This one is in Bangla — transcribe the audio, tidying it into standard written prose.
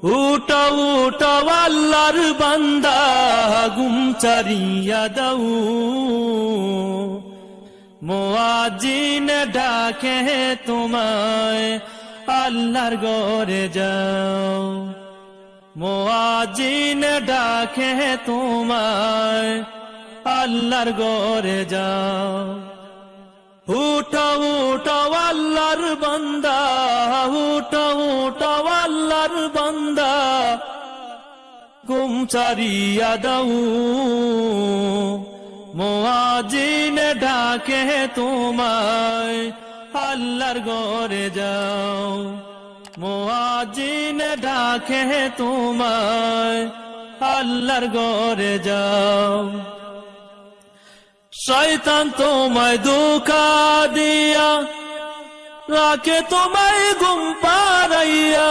উঠো উঠো আল্লাহর বান্দা ঘুম ছাড়িয়া দাও, মুয়াজ্জিন ডাকে তোমায় আল্লাহর ঘরে যাও, মুয়াজ্জিন ডাকে তোমায় আল্লাহর ঘরে যাও। উঠো উঠো আল্লাহর বান্দা, উঠো উঠো আল্লাহর বান্দা ঘুম ছাড়িয়া দাও, মুয়াজ্জিন ডাকে তোমায় আল্লাহর ঘরে যাও, মুয়াজ্জিন ডাকে তোমায় আল্লাহর ঘরে যাও। শয়তান তোমায় ধোঁকা দিয়া রাখে তোমায় ঘুম পাড়াইয়া,